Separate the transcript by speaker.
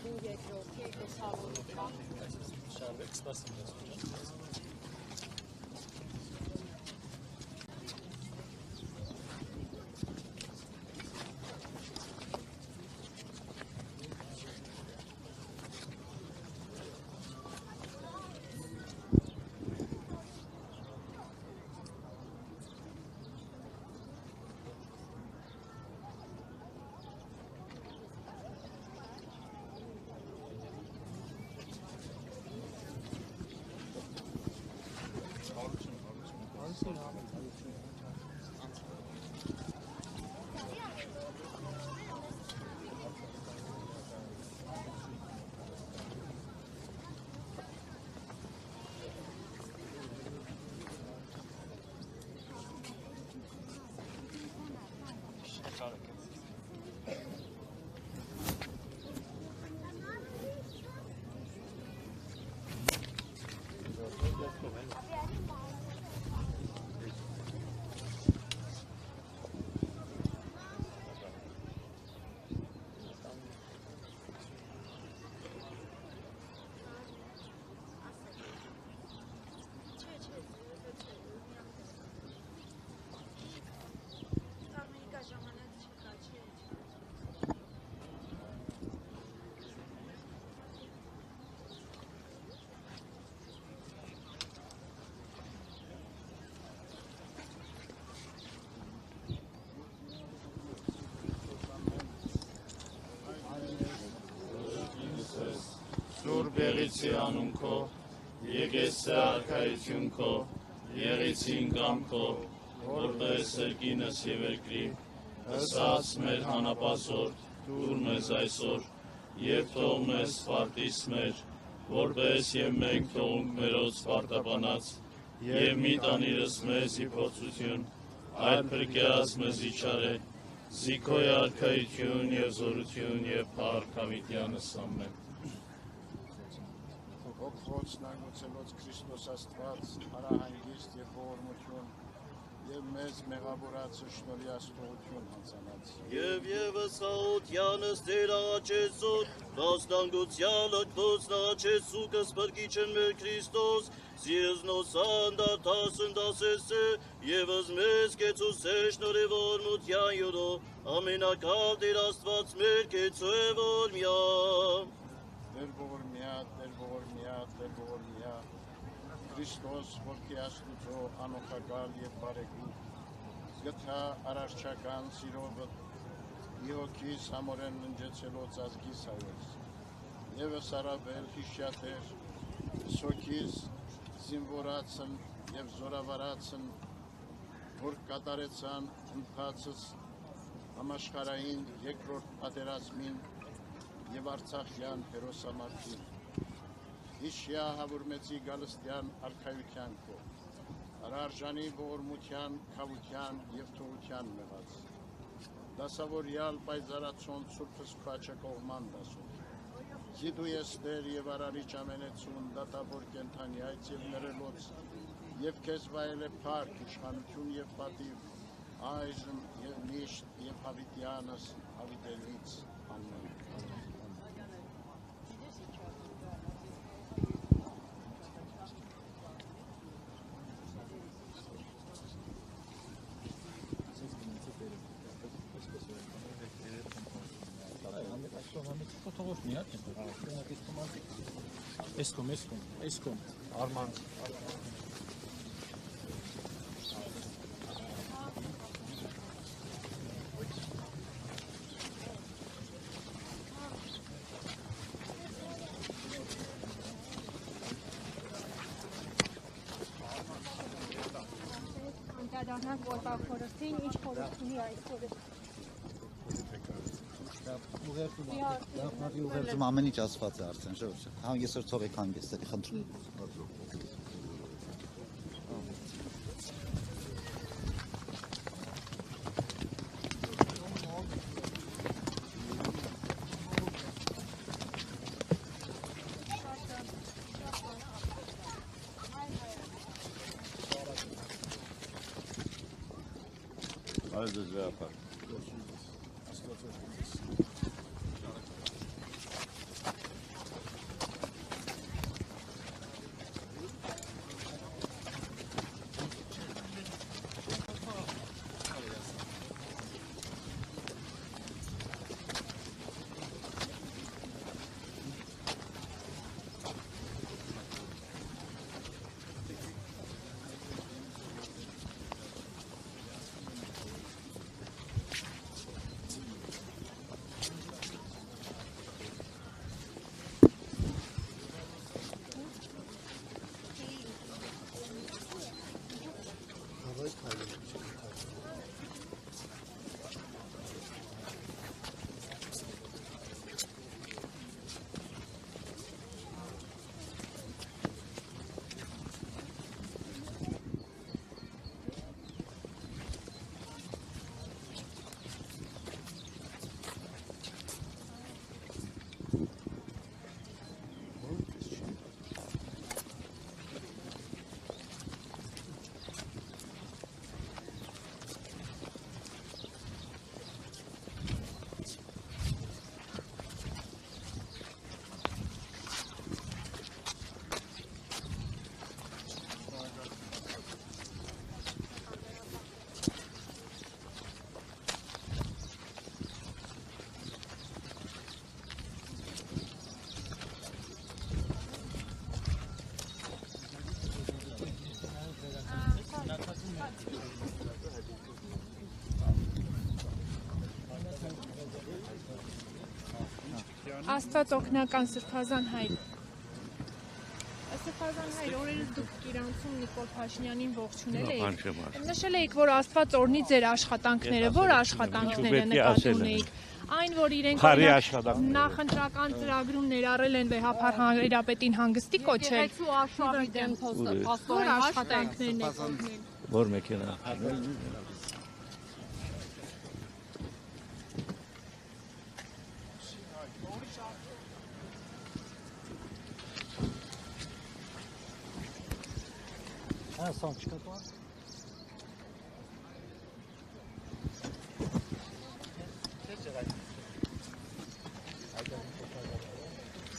Speaker 1: Ալին երկրորդի եկեսավորության։
Speaker 2: Շարվեք, սպասում ես։
Speaker 3: Սուրբ եղեցի անուն քո, եկեցի արքայություն քո, եղեցին կամ քո, որպես երկինս եւ երկրի, հսած մեր հանապազորդ, դուր մեզ այսօր, եւ թող մեզ սպարտիս մեր, որպես եւ մենք թողունք մերոց սպարտաբանած, եւ մի տանիրս մեզ իփոցություն, այլ փրկեած մեզ իչարե, զիքոյ արքայություն եւ զորություն եւ փառք հավիտյանս ամեն։
Speaker 4: Ողջունագուցելոց Քրիստոս Աստված, հարահանգիստ եւ ողորմություն եւ մեզ մեղավորացը շնորհի աստողություն հանցանած։
Speaker 3: Եվ ևս հաոտյանս դեր աղաչեցոտ, դաստանգության ակվոց նաղաչեցու կսպրկիչն մեր Քրիստոս, զիզնոսան դարտասն դասեսը, ևս մեզ կեցուս է շնորհի ողորմության յուրո, ամենակալ դեր Աստված մեր կեցու է ողորմյա։
Speaker 4: Դեր ողորմյա, դեր ողորմյա, դեր ողորմյա, Քրիստոս, որքի աստուծո անօխակալ եւ բարեգութ, գթա արարչական սիրովը, իոքիս համորեն ննջեցելոց ազգիս հայոց, եւս արավել հիշյատեր, սոքիս զինվորացն եւ զորավարացն, որ կատարեցան ընթացս համաշխարհային երկրորդ պատերազմին եւ Արցախյան հերոսամարտին, հիշյա հավուրմեցի գալստյան արքայության քո, արարժանի ողորմության, քավության եւ թողության մեղած, դասավորյալ պայծառացոն սուրբս քաչը կողման դասում, զիդու ես Տեր եւ արարիչ ամենեցուն, դատավոր կենթանի այց եւ ներելոց, եւ քեզ վայել է փառք, իշխանություն եւ պատիվ, այժմ եւ միշտ եւ հավիտյանս հավիտենից ամեն։
Speaker 2: Eskom. Arman.
Speaker 1: Անդրադառնանք օրվա խորհրդին, ինչ խորհուրդ ունի այս խորհուրդը։
Speaker 5: Ուղերձում ամեն ինչ ասված է արդեն, ժողովուրդ։ Հա ես որ թողեք հանգստի, խնդրում։
Speaker 4: Այո, ձեզ
Speaker 1: Աստված օգնական Սրբազան հայր։ Սրբազան հայր, օրերս դուք Կիրանցում Նիկոլ Փաշինյանին ողջունել եք։ Նշել եք, որ Աստված օրհնի ձեր աշխատանքները, որ աշխատանքները նկատի ունեիք։ Այն, որ իրենք նախընտրական ծրագրում ներառել են վեհափառ հանրապետին հանգստի կոչել։ Որ աշխատանքներն եք օգնել։
Speaker 6: Որ մեքենա։
Speaker 2: Հա, սան չկա։